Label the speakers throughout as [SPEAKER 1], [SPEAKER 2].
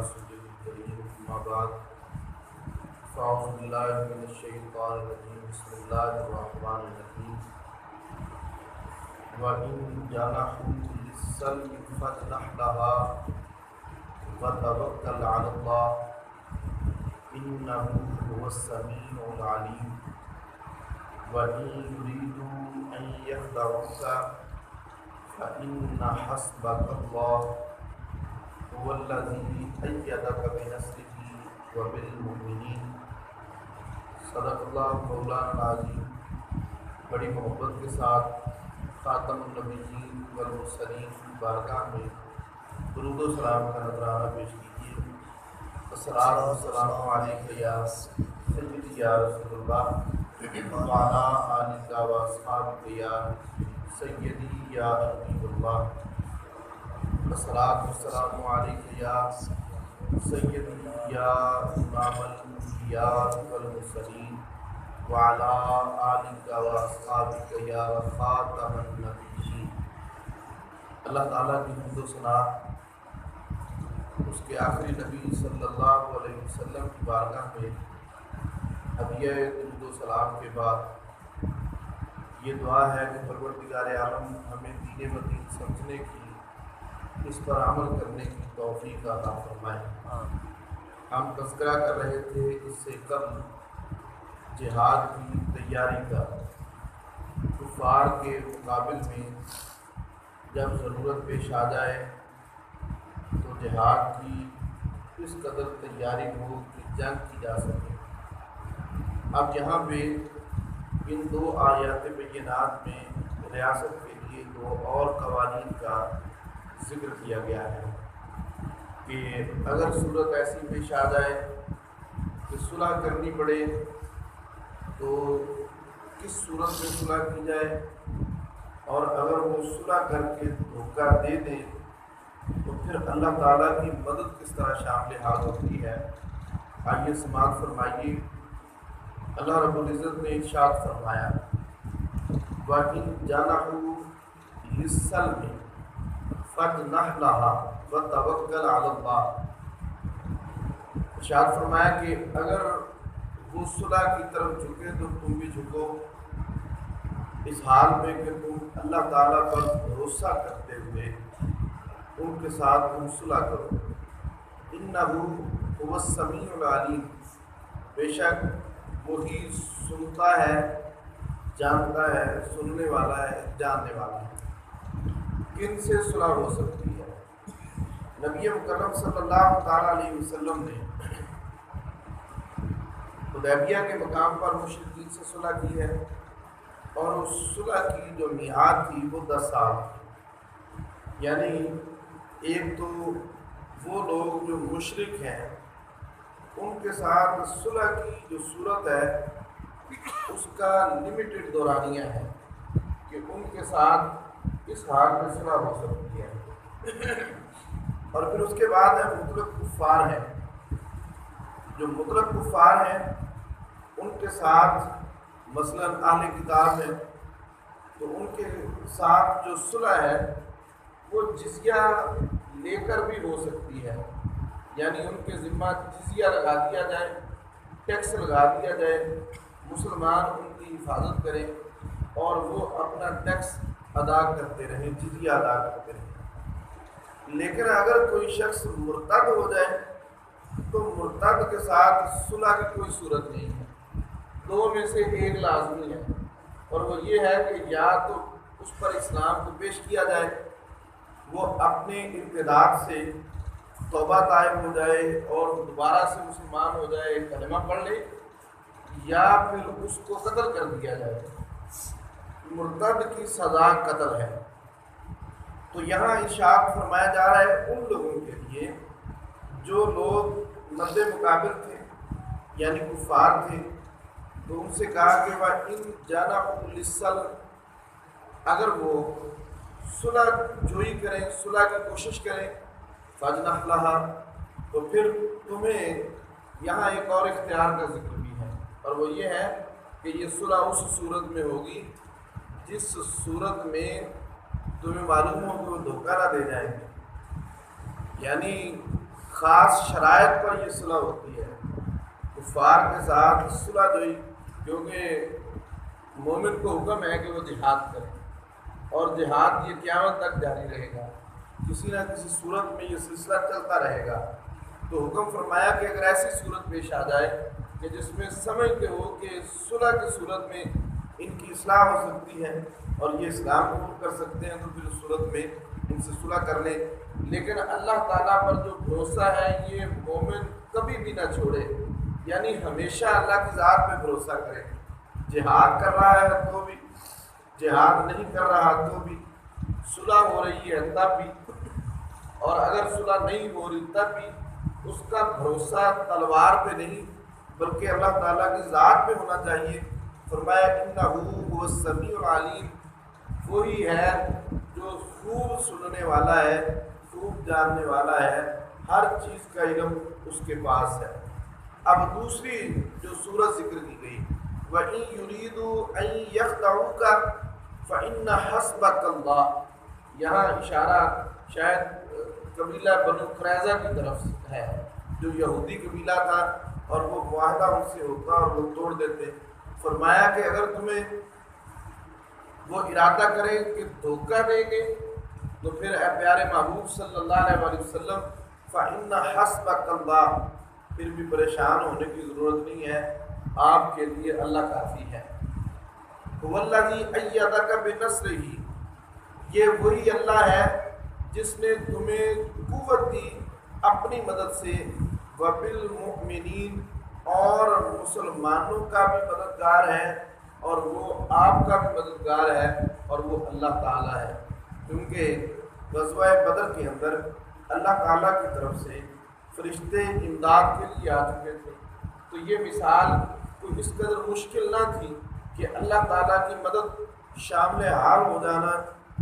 [SPEAKER 1] رسوله الكريم أما بعد فأعوذ بالله من الشيطان الرجيم بسم الله الرحمن الرحيم وإن جنحوا للسلم فاجنح لها وتوكل على الله إنه هو السميع العليم وإن يريدوا أن يخدعوك فإن حسبك الله هو الذي أيدك بنصره وبالمؤمنين صدق اللہ مولانا العظیم۔ بڑی محبت کے ساتھ خاتم النبیین والمرسلین کی بارگاہ میں درود و سلام کا نذرانہ پیش کیجیے۔ الصلاۃ والسلام علیک یا سیدی یا رسول اللہ وعلی آلک و اصحابک یا سیدی یا حبیب اللہ۔ الصلاۃ والسلام علیک یا سیدی یا امام الانبیاء والمرسلین وعلی آلک و اصحابک یا خاتم النبیین۔ اللہ تعالیٰ کی حمد و ثنا اس کے آخری نبی صلی اللہ علیہ وسلم کی بارگاہ میں ہدیہ درود و سلام کے بعد یہ دعا ہے کہ پروردگار عالم ہمیں دین مدین سمجھنے کی، اس پر عمل کرنے کی توفیق عطا فرمائے۔ ہم تذکرہ کر رہے تھے اس سے قبل جہاد کی تیاری کا، کفار کے مقابل میں جب ضرورت پیش آ جائے تو جہاد کی اس قدر تیاری ہو کہ جنگ کی جا سکے۔ اب یہاں پہ ان دو آیات بینات میں ریاست کے لیے دو اور قوانین کا ذکر کیا گیا ہے کہ اگر صورت ایسی پیش آ جائے کہ صلح کرنی پڑے تو کس صورت میں صلح کی جائے، اور اگر وہ صلح کر کے دھوکہ دے دے تو پھر اللہ تعالیٰ کی مدد کس طرح شامل حال ہوتی ہے۔ آئیے سماعت فرمائیے۔ اللہ رب العزت نے ارشاد فرمایا وَإِن جَنَحُوا لِلسَّلْمِ فَاجْنَحْ لَهَا وَتَوَكَّلْ عَلَى اللَّهِ۔ ارشاد فرمایا کہ اگر وہ صلح کی طرف جھکے تو تم بھی جھکو، اس حال میں کہ تم اللہ تعالیٰ پر بھروسہ کرتے ہوئے ان کے ساتھ تم صلح کرو۔ إِنَّهُ هُوَ السَّمِيعُ الْعَلِيمُ، بے شک وہی سنتا ہے، جانتا ہے، سننے والا ہے، جاننے والا ہے۔ کن سے صلح ہو سکتی ہے؟ نبی مکرم صلی اللہ تعالیٰ علیہ وسلم نے حدیبیہ کے مقام پر مشرکین سے صلح کی ہے، اور اس صلح کی جو میعاد تھی وہ 10 سال تھی۔ یعنی ایک تو وہ لوگ جو مشرک ہیں ان کے ساتھ صلح کی جو صورت ہے اس کا لمیٹڈ دورانیہ ہے کہ ان کے ساتھ اس حال میں صلح ہو سکتی ہے، اور پھر اس کے بعد ہے مطلق کفار ہیں۔ جو مطلق کفار ہیں ان کے ساتھ مثلا اہل کتاب ہے تو ان کے ساتھ جو صلح ہے وہ جزیہ لے کر بھی ہو سکتی ہے، یعنی ان کے ذمہ جزیہ لگا دیا جائے، ٹیکس لگا دیا جائے، مسلمان ان کی حفاظت کریں اور وہ اپنا ٹیکس ادا کرتے رہیں، جزیہ ادا کرتے رہیں۔ لیکن اگر کوئی شخص مرتد ہو جائے تو مرتد کے ساتھ صلح کی کوئی صورت نہیں ہے، دو میں سے ایک لازمی ہے، اور وہ یہ ہے کہ یا تو اس پر اسلام کو پیش کیا جائے، وہ اپنے ارتداد سے توبہ طائب ہو جائے اور دوبارہ سے مسلمان ہو جائے، کلمہ پڑھ لے، یا پھر اس کو قتل کر دیا جائے۔ مرتد کی سزا قتل ہے۔ تو یہاں ارشاد فرمایا جا رہا ہے ان لوگوں کے لیے جو لوگ مد مقابل تھے یعنی کفار تھے، تو ان سے کہا کہ وَإِن جَنَحُوا لِلسَّلْمِ، اگر وہ صلح جوئی کریں، صلح کی کوشش کریں، فَاجْنَحْ لَهَا، تو پھر تمہیں یہاں ایک اور اختیار کا ذکر بھی ہے، اور وہ یہ ہے کہ یہ صلح اس صورت میں ہوگی جس صورت میں تمہیں معلوم ہو کہ وہ دھوکہ نہ دے جائیں گے، یعنی خاص شرائط پر یہ صلح ہوتی ہے۔ کفار کے ساتھ صلح جو کیونکہ مومن کو حکم ہے کہ وہ جہاد کرے، اور جہاد یہ قیامت تک جاری رہے گا، کسی نہ کسی صورت میں یہ سلسلہ چلتا رہے گا۔ تو حکم فرمایا کہ اگر ایسی صورت پیش آ جائے کہ جس میں سمجھتے ہو کہ صلح کی صورت میں ان کی اصلاح ہو سکتی ہے اور یہ اسلام قبول کر سکتے ہیں، تو پھر اس صورت میں ان سے صلح کر لیں۔ لیکن اللہ تعالیٰ پر جو بھروسہ ہے یہ مومن کبھی بھی نہ چھوڑے، یعنی ہمیشہ اللہ کی ذات پہ بھروسہ کرے۔ جہاد کر رہا ہے تو بھی، جہاد نہیں کر رہا تو بھی، صلح ہو رہی ہے تب بھی، اور اگر صلح نہیں ہو رہی تب بھی اس کا بھروسہ تلوار پہ نہیں بلکہ اللہ تعالیٰ کی ذات پہ ہونا چاہیے۔ فرمایا انہ هو السمیع العلیم، وہی ہے جو خوب سننے والا ہے، خوب جاننے والا ہے، ہر چیز کا علم اس کے پاس ہے۔ اب دوسری جو سورت ذکر کی گئی، وَإِن يُرِيدُوا أَن يَخْدَعُوكَ فَإِنَّ حَسْبَكَ اللَّهُ، یہاں اشارہ شاید قبیلہ بنو قریظہ کی طرف ہے، جو یہودی قبیلہ تھا اور وہ معاہدہ ان سے ہوتا اور وہ توڑ دیتے۔ فرمایا کہ اگر تمہیں وہ ارادہ کریں کہ دھوکہ دیں گے تو پھر اے پیارے محبوب صلی اللہ علیہ وسلم فَإِنَّ حَسْبَكَ اللَّهُ، پھر بھی پریشان ہونے کی ضرورت نہیں ہے، آپ کے لیے اللہ کافی ہے۔ هُوَ الَّذِي أَيَّدَكَ بِنَصْرِهِ، یہ وہی اللہ ہے جس نے تمہیں قوت دی اپنی مدد سے، وَبِالْمُؤْمِنِينَ، اور مسلمانوں کا بھی مددگار ہے، اور وہ آپ کا بھی مددگار ہے، اور وہ اللہ تعالیٰ ہے۔ کیونکہ غزوہ بدر کے اندر اللہ تعالیٰ کی طرف سے فرشتے امداد کے لیے آ چکے تھے، تو یہ مثال کوئی اس قدر مشکل نہ تھی کہ اللہ تعالیٰ کی مدد شامل حال ہو جانا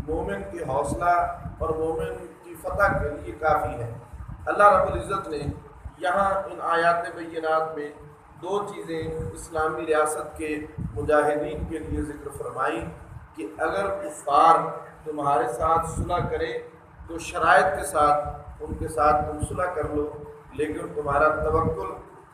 [SPEAKER 1] مومن کی حوصلہ اور مومن کی فتح کے لیے کافی ہے۔ اللہ رب العزت نے یہاں ان آیات بینات میں دو چیزیں اسلامی ریاست کے مجاہدین کے لیے ذکر فرمائی کہ اگر کفار تمہارے ساتھ صلح کرے تو شرائط کے ساتھ ان کے ساتھ تم صلح کر لو، لیکن تمہارا توکل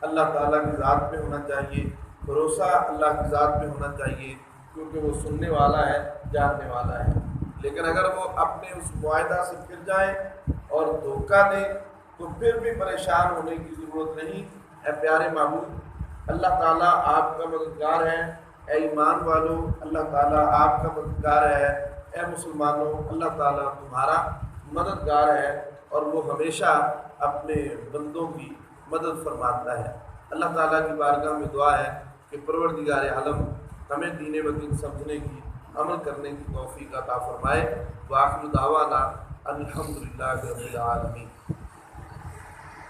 [SPEAKER 1] اللہ تعالیٰ کی ذات پہ ہونا چاہیے، بھروسہ اللہ کی ذات پہ ہونا چاہیے، کیونکہ وہ سننے والا ہے، جاننے والا ہے۔ لیکن اگر وہ اپنے اس معاہدہ سے پھر جائیں اور دھوکہ دیں تو پھر بھی پریشان ہونے کی ضرورت نہیں۔ اے پیارے محبوب، اللہ تعالیٰ آپ کا مددگار ہے، اے ایمان والو اللہ تعالیٰ آپ کا مددگار ہے، اے مسلمانوں اللہ تعالیٰ تمہارا مددگار ہے، اور وہ ہمیشہ اپنے بندوں کی مدد فرماتا ہے۔ اللہ تعالیٰ کی بارگاہ میں دعا ہے کہ پروردگار عالم ہمیں دین و دین سمجھنے کی، عمل کرنے کی توفیق عطا فرمائے۔ وآخر دعوانا الحمدللہ رب العالمین۔